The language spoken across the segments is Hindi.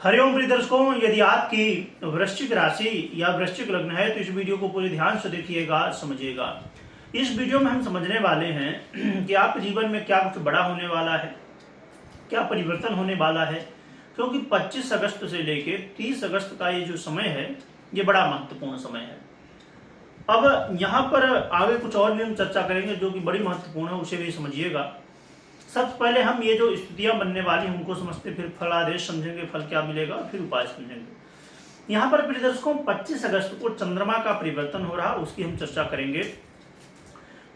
हरिओम प्रिय दर्शकों, यदि आपकी वृश्चिक राशि या वृश्चिक लग्न है तो इस वीडियो को पूरे ध्यान से देखिएगा, समझिएगा। इस वीडियो में हम समझने वाले हैं कि आपके जीवन में क्या कुछ बड़ा होने वाला है, क्या परिवर्तन होने वाला है, क्योंकि 25 अगस्त से लेकर 30 अगस्त का ये जो समय है ये बड़ा महत्वपूर्ण समय है। अब यहाँ पर आगे कुछ और भी हम चर्चा करेंगे जो कि बड़ी महत्वपूर्ण है, उसे भी समझिएगा। सबसे पहले हम ये जो स्थितियां बनने वाली हैं उनको समझते, फिर फलादेश समझेंगे, फल क्या मिलेगा, फिर उपाय समझेंगे। यहाँ पर प्रिय दर्शकों 25 अगस्त को चंद्रमा का परिवर्तन हो रहा, उसकी हम चर्चा करेंगे।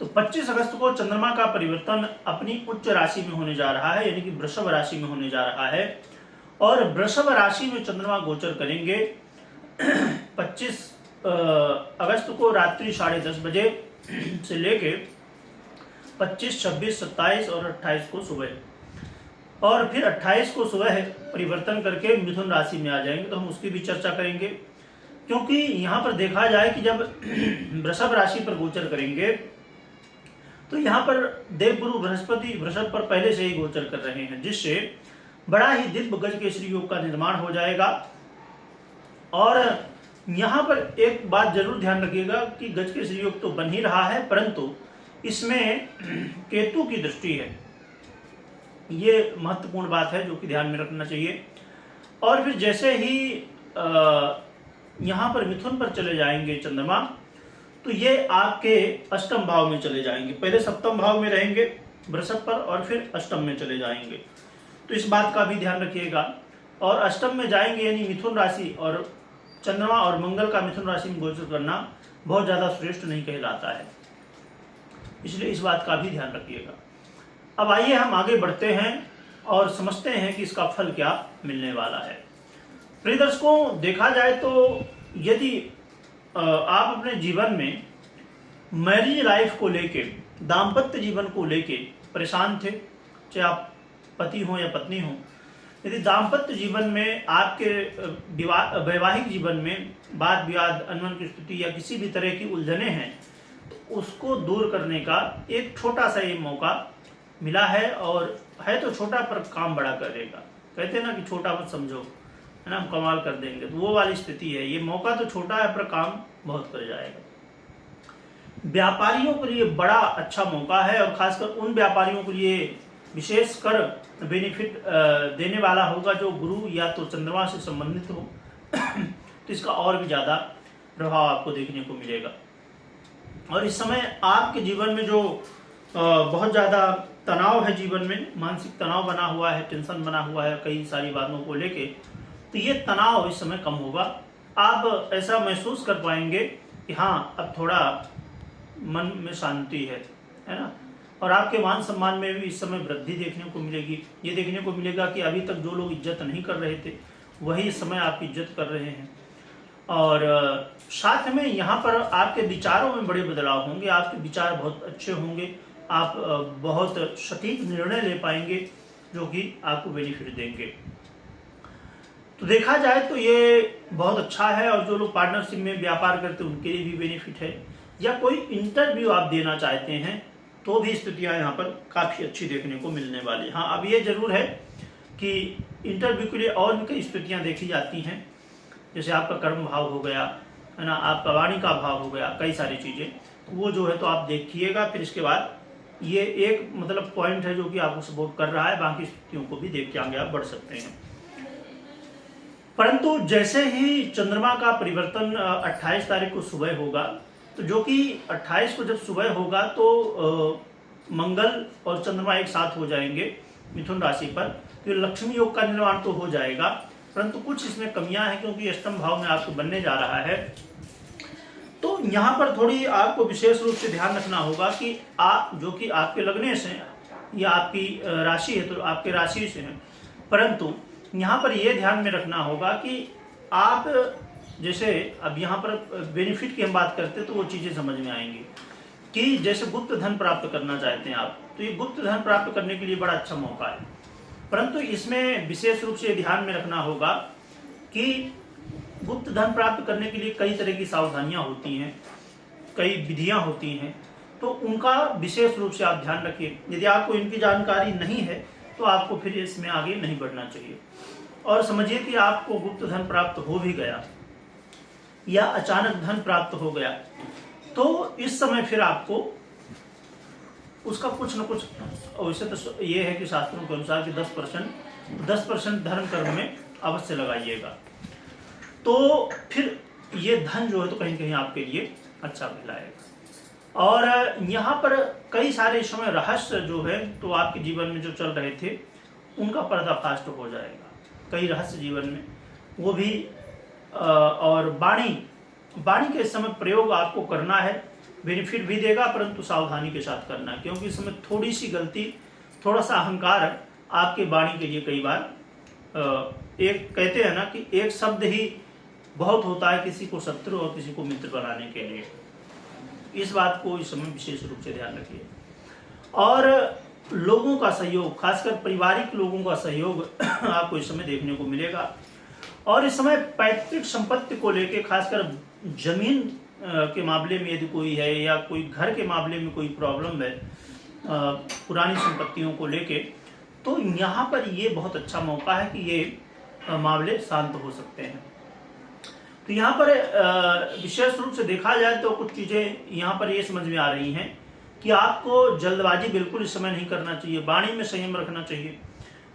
तो 25 अगस्त को चंद्रमा का परिवर्तन अपनी उच्च राशि में होने जा रहा है, यानी कि वृषभ राशि में होने जा रहा है। और वृषभ राशि में चंद्रमा गोचर करेंगे 25 अगस्त को रात्रि 10:30 बजे से लेके 25, 26, 27 और 28 को सुबह, और फिर 28 को सुबह परिवर्तन करके मिथुन राशि में आ जाएंगे। तो हम उसकी भी चर्चा करेंगे, क्योंकि यहाँ पर देखा जाए कि जब वृषभ राशि पर गोचर करेंगे तो यहाँ पर देवगुरु बृहस्पति वृषभ पर पहले से ही गोचर कर रहे हैं, जिससे बड़ा ही दिव्य गजकेसरी योग का निर्माण हो जाएगा। और यहाँ पर एक बात जरूर ध्यान रखिएगा कि गजकेसरी योग तो बन ही रहा है, परंतु इसमें केतु की दृष्टि है, ये महत्वपूर्ण बात है जो कि ध्यान में रखना चाहिए। और फिर जैसे ही यहाँ पर मिथुन पर चले जाएंगे चंद्रमा, तो ये आपके अष्टम भाव में चले जाएंगे। पहले सप्तम भाव में रहेंगे वृषभ पर और फिर अष्टम में चले जाएंगे, तो इस बात का भी ध्यान रखिएगा। और अष्टम में जाएंगे यानी मिथुन राशि, और चंद्रमा और मंगल का मिथुन राशि में गोचर करना बहुत ज़्यादा श्रेष्ठ नहीं कहलाता है, इसलिए इस बात का भी ध्यान रखिएगा। अब आइए हम आगे बढ़ते हैं और समझते हैं कि इसका फल क्या मिलने वाला है। प्रिय दर्शकों, देखा जाए तो यदि आप अपने जीवन में मैरिज लाइफ को लेके, दाम्पत्य जीवन को लेके परेशान थे, चाहे आप पति हो या पत्नी हो, यदि दाम्पत्य जीवन में आपके वैवाहिक जीवन में वाद विवाद, अनबन की स्थिति या किसी भी तरह की उलझने हैं, तो उसको दूर करने का एक छोटा सा ये मौका मिला है। और है तो छोटा पर काम बड़ा करेगा, कहते हैं ना कि छोटा मत समझो, है ना, हम कमाल कर देंगे, तो वो वाली स्थिति है। ये मौका तो छोटा है पर काम बहुत कर जाएगा। व्यापारियों के लिए बड़ा अच्छा मौका है, और खासकर उन व्यापारियों के लिए विशेषकर बेनिफिट देने वाला होगा जो गुरु या तो चंद्रमा से संबंधित हो तो इसका और भी ज़्यादा प्रभाव आपको देखने को मिलेगा। और इस समय आपके जीवन में जो बहुत ज़्यादा तनाव है, जीवन में मानसिक तनाव बना हुआ है, टेंशन बना हुआ है कई सारी बातों को लेके, तो ये तनाव इस समय कम होगा। आप ऐसा महसूस कर पाएंगे कि हाँ, अब थोड़ा मन में शांति है ना। और आपके मान सम्मान में भी इस समय वृद्धि देखने को मिलेगी। ये देखने को मिलेगा कि अभी तक जो लोग इज्जत नहीं कर रहे थे वही इस समय आपकी इज्जत कर रहे हैं। और साथ में यहाँ पर आपके विचारों में बड़े बदलाव होंगे, आपके विचार बहुत अच्छे होंगे, आप बहुत सटीक निर्णय ले पाएंगे जो कि आपको बेनिफिट देंगे। तो देखा जाए तो ये बहुत अच्छा है। और जो लोग पार्टनरशिप में व्यापार करते हैं उनके लिए भी बेनिफिट है, या कोई इंटरव्यू आप देना चाहते हैं तो भी स्थितियाँ यहाँ पर काफ़ी अच्छी देखने को मिलने वाली। हाँ, अब ये जरूर है कि इंटरव्यू के लिए और भी कई स्थितियाँ देखी जाती हैं, जैसे आपका कर्म भाव हो गया, है ना, आपका वाणी का भाव हो गया, कई सारी चीज़ें, तो वो जो है तो आप देखिएगा। फिर इसके बाद ये एक मतलब पॉइंट है जो कि आपको सपोर्ट कर रहा है, बाकी स्थितियों को भी देख के आगे आप बढ़ सकते हैं। परंतु जैसे ही चंद्रमा का परिवर्तन 28 तारीख को सुबह होगा, तो जो कि 28 को जब सुबह होगा तो मंगल और चंद्रमा एक साथ हो जाएंगे मिथुन राशि पर, तो लक्ष्मी योग का निर्माण तो हो जाएगा, परंतु कुछ इसमें कमियां हैं क्योंकि अष्टम भाव में आपको बनने जा रहा है। तो यहाँ पर थोड़ी आपको विशेष रूप से ध्यान रखना होगा कि आप जो कि आपके लगने से या आपकी राशि है तो आपके राशि से है, परंतु यहाँ पर यह ध्यान में रखना होगा कि आप जैसे अब यहाँ पर बेनिफिट की हम बात करते हैं तो वो चीज़ें समझ में आएंगी कि जैसे गुप्त धन प्राप्त करना चाहते हैं आप, तो ये गुप्त धन प्राप्त करने के लिए बड़ा अच्छा मौका है, परंतु इसमें विशेष रूप से ध्यान में रखना होगा कि गुप्त धन प्राप्त करने के लिए कई तरह की सावधानियां होती हैं, कई विधियां होती हैं, तो उनका विशेष रूप से आप ध्यान रखिए। यदि आपको इनकी जानकारी नहीं है तो आपको फिर इसमें आगे नहीं बढ़ना चाहिए। और समझिए कि आपको गुप्त धन प्राप्त हो भी गया या अचानक धन प्राप्त हो गया, तो इस समय फिर आपको उसका कुछ न कुछ, वैसे तो ये है कि शास्त्रों के अनुसार कि 10% धर्म कर्म में अवश्य लगाइएगा, तो फिर ये धन जो है तो कहीं कहीं आपके लिए अच्छा कहलाएगा। और यहाँ पर कई सारे इस समय रहस्य जो है तो आपके जीवन में जो चल रहे थे उनका पर्दाफाश हो जाएगा, कई रहस्य जीवन में वो भी। और वाणी के इस समय प्रयोग आपको करना है, बेनिफिट भी देगा, परंतु सावधानी के साथ करना है, क्योंकि इस समय थोड़ी सी गलती, थोड़ा सा अहंकार आपके वाणी के लिए कई बार, एक कहते हैं ना कि एक शब्द ही बहुत होता है किसी को शत्रु और किसी को मित्र बनाने के लिए। इस बात को इस समय विशेष रूप से ध्यान रखिए। और लोगों का सहयोग, खासकर पारिवारिक लोगों का सहयोग आपको इस समय देखने को मिलेगा। और इस समय पैतृक संपत्ति को लेके, खासकर जमीन के मामले में यदि कोई है या कोई घर के मामले में कोई प्रॉब्लम है पुरानी संपत्तियों को लेके, तो यहाँ पर ये बहुत अच्छा मौका है कि ये मामले शांत हो सकते हैं। तो यहाँ पर विशेष रूप से देखा जाए तो कुछ चीज़ें यहाँ पर ये समझ में आ रही हैं कि आपको जल्दबाजी बिल्कुल इस समय नहीं करना चाहिए, वाणी में संयम रखना चाहिए।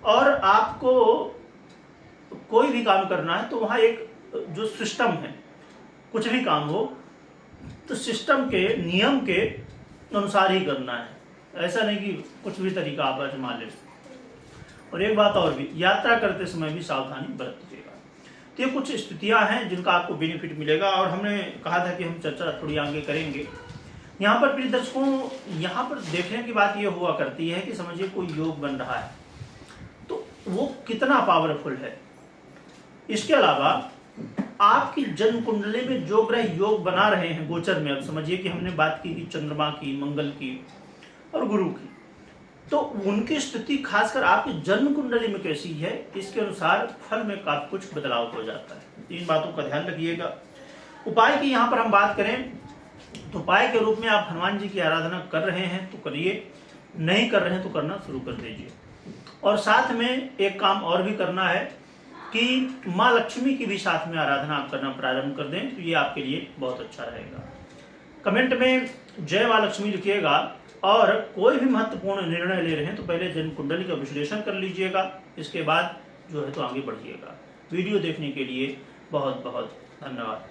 और आपको कोई भी काम करना है तो वहाँ एक जो सिस्टम है, कुछ भी काम हो तो सिस्टम के नियम के अनुसार ही करना है, ऐसा नहीं कि कुछ भी तरीका आप आजमा लें। और एक बात और भी, यात्रा करते समय भी सावधानी बरतिएगा। तो ये कुछ स्थितियां हैं जिनका आपको बेनिफिट मिलेगा। और हमने कहा था कि हम चर्चा थोड़ी आगे करेंगे। यहाँ पर प्रिय दर्शकों, यहाँ पर देखने की बात ये हुआ करती है कि समझिए कोई योग बन रहा है तो वो कितना पावरफुल है। इसके अलावा आपकी जन्म कुंडली में जो ग्रह योग बना रहे हैं गोचर में, अब समझिए कि हमने बात की चंद्रमा की, मंगल की और गुरु की, तो उनकी स्थिति खासकर आपकी जन्म कुंडली में कैसी है, इसके अनुसार फल में काफी कुछ बदलाव हो जाता है। इन बातों का ध्यान रखिएगा। उपाय की यहाँ पर हम बात करें तो उपाय के रूप में आप हनुमान जी की आराधना कर रहे हैं तो करिए, नहीं कर रहे हैं तो करना शुरू कर दीजिए। और साथ में एक काम और भी करना है कि माँ लक्ष्मी की भी साथ में आराधना आप करना प्रारंभ कर दें, तो ये आपके लिए बहुत अच्छा रहेगा। कमेंट में जय माँ लक्ष्मी लिखिएगा। और कोई भी महत्वपूर्ण निर्णय ले रहे हैं तो पहले जन्म कुंडली का विश्लेषण कर लीजिएगा, इसके बाद जो है तो आगे बढ़िएगा। वीडियो देखने के लिए बहुत बहुत धन्यवाद।